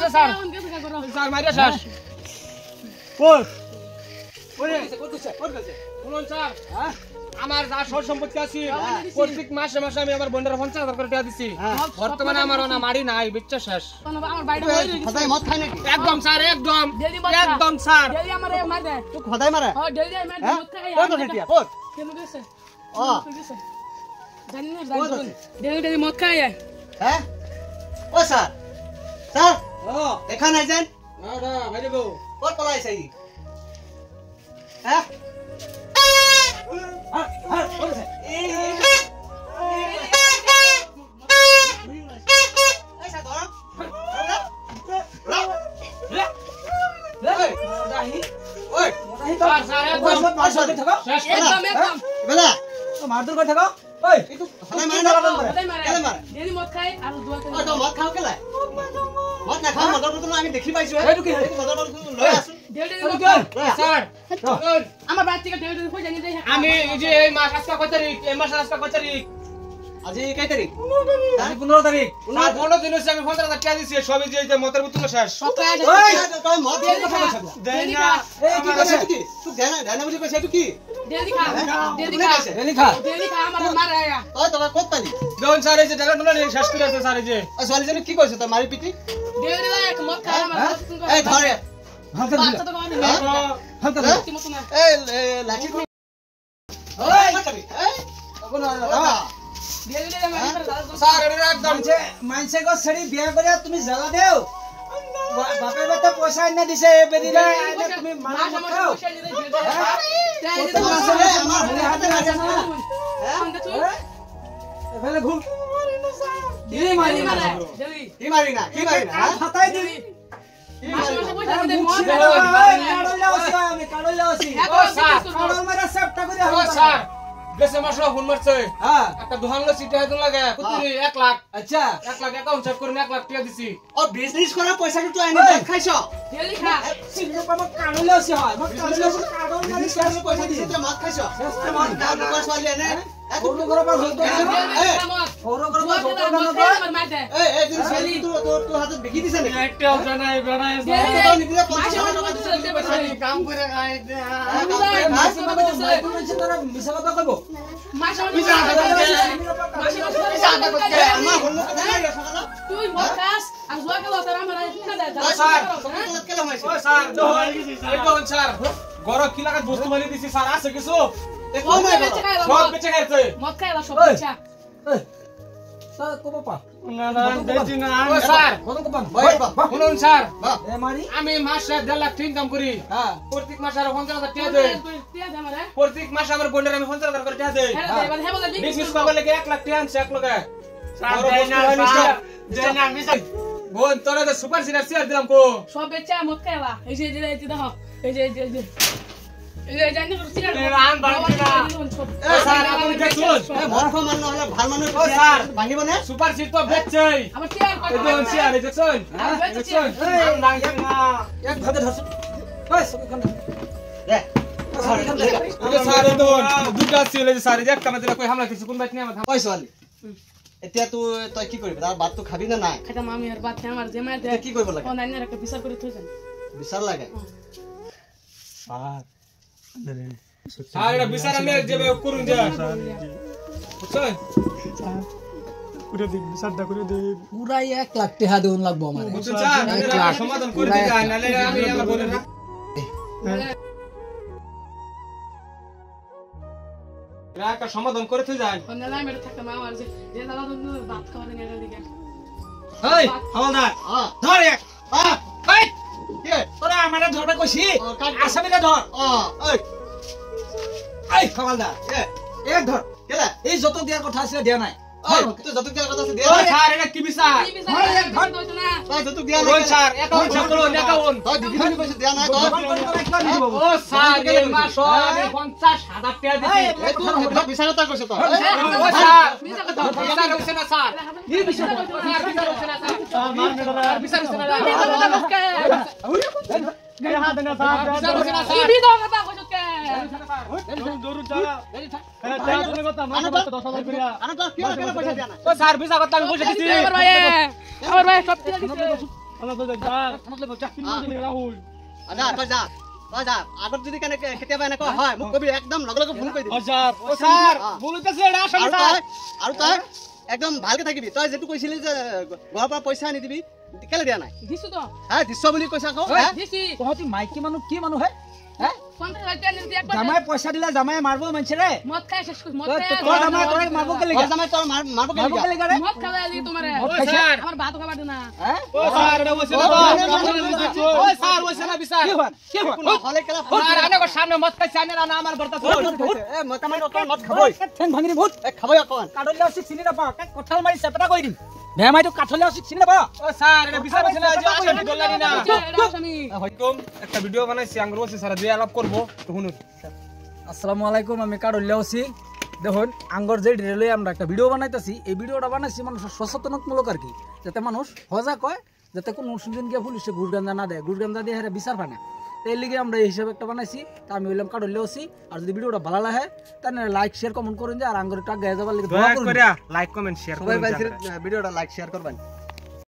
দিছে sir sir মাইরা শেষ কই ওরে শুনুন স্যার আমার যা সব সম্পত্তি আছে প্রত্যেক মাসে মাসে আমি আমার বোনের 50,000 করে টাকা দিছি বর্তমানে আমার না মারি নাই বিচ্ছা শেষ আমার বাইরে হইছে খদাই মদ খাই নাকি একদম স্যার একদম একদম স্যার ডেলি আমারে মার দে তুই খদাই মারে হ্যাঁ ডেলি মার দে মত খাই কই তো দিয়া কই কেন গেছে ও জানি না ডেলি মত খাই হ্যাঁ ও স্যার স্যার ও এখানে আইছেন না না বাইরে গো কত পলাইছে হ্যাঁ স্যার একদম শেষ একদম বেলা মারধর করে থাকো ওই একটু খদাই মারে না কোথায় মারে কেন মারে ডেলি মত খাই আর দুয়া ও তো মদ খাও কেলা মদ না খাও মদর বোতল আমি দেখি পাইছো এইটো কি মদর বোতল লই আসু ডেলি স্যার আমার বাড়ি থেকে ডেলি কই জানি দেই আমি এই যে এই মাস আজকে কত তারিখ এই মাস আজকে কত তারিখ আজি কয় তারিখ আজি 15 তারিখ স্যার 15 দিন হইছে আমি 50,000 টাকা দিছি সবই যে এই মতের বোতল শেষ সপ্তাহে ওই তুই মদ দিয়ে কথা বলছ দেই না এই কি কইছ তুই তুই জানা বুঝি কইছ তুই কি ডেলি খা ডেলি খা আমার মারে আয়া ওই তোরা কত পালি দেখুন স্যার এই যে টাকা তোলা নিয়ে শেষ করে আছে স্যার এই যে ওই ছোৱালীজনী কি কইছ তোর মারি পিটি ডেলি এক মত খাই আমার এই ধরে বাচ্চা তো গানি এই লাঠি কই ওই এই কোন ডেলি স্যার এটা একদম মানছে গো ছড়ি বিয়া করে তুমি জ্বালা দেও বাপে বাতে পয়সা এনে দিছে এ বেদিলে তুমি মানা মত খাও আমার হলে হাতে মারি না এবেলে ঘুম কি মারি না হাতাই দি আমি কাড়ইলা আছি কাড়ল মারা সেপটা করে ও স্যার গেছে মাসরা ফোন মারছে হ্যাঁ একটা দোহানলো সিটি হাতে লাগে কুতুরি 1 লাখ আচ্ছা 1 লাখ অ্যাকাউন্ট চেক করে 1 লাখ টাকা দিছি ও বিজনেস করা পয়সাটো তুই আনি দেখ খাইছ ডেলি খা সিগনো পাবো কাড়ইলা আছি হয় মই কাড়ইলা আছি কাড়ল মারি বিজনেস করা পয়সা দিছিস তুই মদ খাইছ মদ কাম লোক ছোৱালী এনে ওর ঘর পা হইতো ওর ঘর পা হইতো না এই দিন ছোৱালী তোর হাতে বিকি দিছ নে একটা জানাই বেড়ায় কাম করে খাই তোরা মিছা কথা কইব আমার হল কথা নাই সকাল তুই বকাস আর জোয়া গেল তার আমার না দে স্যার সকাল কেলা হইছে ও স্যার দেখুন স্যার গরম কি লাগাত বস্তু মারি দিছি স্যার আছে কিছু ও মাই সব বেঁচে গেছে মদ খাইলা সব ইচ্ছা স্যার কো বাবা না না দেখি না ও স্যার কোন কো বাবা শুনুন স্যার এ মারি আমি মাসে 1.5 লাখ ইনকাম করি হ্যাঁ প্রত্যেক মাসে আর 50,000 টাকা দেই প্রত্যেক মাসে আমার বোনের আমি 50,000 করে টাকা দেই বিজনেস করলে 1 লাখ টাকা আনছে এক লগে স্যার দেই না মিছা বোন তোরা তো সুপার সিনিয়র শেয়ার দিলাম কো সব বেচা মদ খাইলা এই যে দেখো এই যে এই জানি সিগারেট আন বাড়ি না এ স্যার আপনি দেখুন এ মরফা মান না হলে ভাল মানুষ ও স্যার ভাঙিব না সুপার সিট তো বেচছেই আমার টিয়ার এই দেখুন শেয়ার এই দেখুন দেখুন আম লাগে না এক ভাগে ধরছ ওই সব খান রে ওকে স্যার এই দেখুন দুটা ছিল এই স্যার একটা মধ্যে কই হামলা কিছু কোন বাইট নিয়ে আমার ওই ছোৱালী এতিয়া তুই কি কৰিবি তাৰ বাতটো খাবি না নাই খাইতা মামি আর বাত আমার জেমাই দে কি কৰিব লাগে ও নাইনা রাখে বিচার করে থইছেন বিচাৰ লাগে স্যার এটা বিচার আনলে যে করুন যা বুঝছেন পুরা 1 লাখ টাকা দেউন লাগবো আমারে বুঝছেন স্যার এটা সমাধান করে দিগা নালে আমি আমার বলে না একটা সমাধান করে তুই যাই ও নালা মেরে থাকতে মা আর যে দাদা তো বাত খাওয়ারে নেড়ে দিগা এই হাওলদার ধর এক এই কি তোরা আমারে ধরবে কইছি কাট আসামিরে ধর এই এই খবরদার এক ধর কেলা এই যত দেয়ার কথা আছে দিয়া নাই তুই যত দিয়া কথা আছে দে ওই স্যার এটা কি বিচার কি বিচার হইতো না তুই যত দিয়া ওই স্যার অ্যাকাউন্ট চেক করুন অ্যাকাউন্ট তুই দিবি না পয়সা দিয়া নাই ও স্যার এই মাস আমি 50,000 টাকা দিছি এই তুই বিচারতা কইছ তো ও স্যার বিচার কথা বিচার হইছে না স্যার কি বিচার স্যার বিচার হইছে না স্যার মান মেডার বিচার হইছে না বিচার হইছে না কি স্যার বিদো কথা কইছো কে আনা তো কি কেলা পয়সা দিয়া নাই ও স্যার বিচার করতে আমি পয়সা দিছি আমার ভাই সব ঠিক আছে আদা তই যা আগত যদি কেনে কেতিয়াবা এনেকুৱা হয় মোক কবি একদম লগে লগে ফোন কৰি দিবি স্যার বলিতেছে এটা আসলে আৰু তই একদম ভালকে থাকিবি তই যেটো কৈছিলি যে ঘৰৰ পৰা পইচা আনি দিবি কেলে দিয়া নাই দিছো তো হ্যাঁ দিছ বুলি কৈছা কও দিছি তহঁতি মাইকী মানুহ কি মানুহ হে কোনটা লাগতে নিদি একবার জামাই পইচা দিলে জামাই মারবো মানছে মদ খাই শেষ মদ তোর খাই জামাই তোরে মারবো কে লাগা জামাই তোর মারবো মারবো কে লাগা রে মদ খাওয়া লাগি তোমারে মদ খাইছে? আমার ভাত খাবার দিনা হ্যাঁ ও স্যার এটা বসে না ও স্যার বসে না বিচার কি হল হলে কেলা স্যার আনেগো সামনে মত খাইছে আনে না আমার বর্তা এ মতামাই মত খাবই ঠেং ভাঙিনি ভূত এ খাবই অকমান কাঠলে আসি চিনি না পা কঠাল মারি চেপটা কই দিম ভেমাই তো কাঠলে আসি চিনি না পা ও স্যার এটা বিচার বসে না যে আসলে দলানি না আমি একদম একটা ভিডিও বানাইছি আঙ্গুর বসে স্যার দিয়ে আলাপ করব তো শুনুন আসসালামু আলাইকুম আমি কাঠলে আসি দেখুন আঙ্গর যে রেলওয়ে আমরা একটা ভিডিও বানাইতেছি এই ভিডিওটা বানাইছি মানুষের সচেতনমূলক আর কি যাতে মানুষ সজাগ হয় যাতে কোনো অনুষ্ঠান গিয়ে পুলিশে ঘুষ গাঞ্জা না দেয় ঘুষ গাঞ্জা দিয়ে হেরে বিচার পায় না এই লিগে আমরা এই হিসাবে একটা বানাইছি তা আমি বললাম কাঠলে আসি আর যদি ভিডিওটা ভালো লাগে তাহলে লাইক শেয়ার কমেন্ট করুন যে আর আঙ্গর টাকা গায়ে যাবার লিগে দয়া করে লাইক কমেন্ট শেয়ার সবাই করুন ভাই ভিডিওটা লাইক শেয়ার করবেন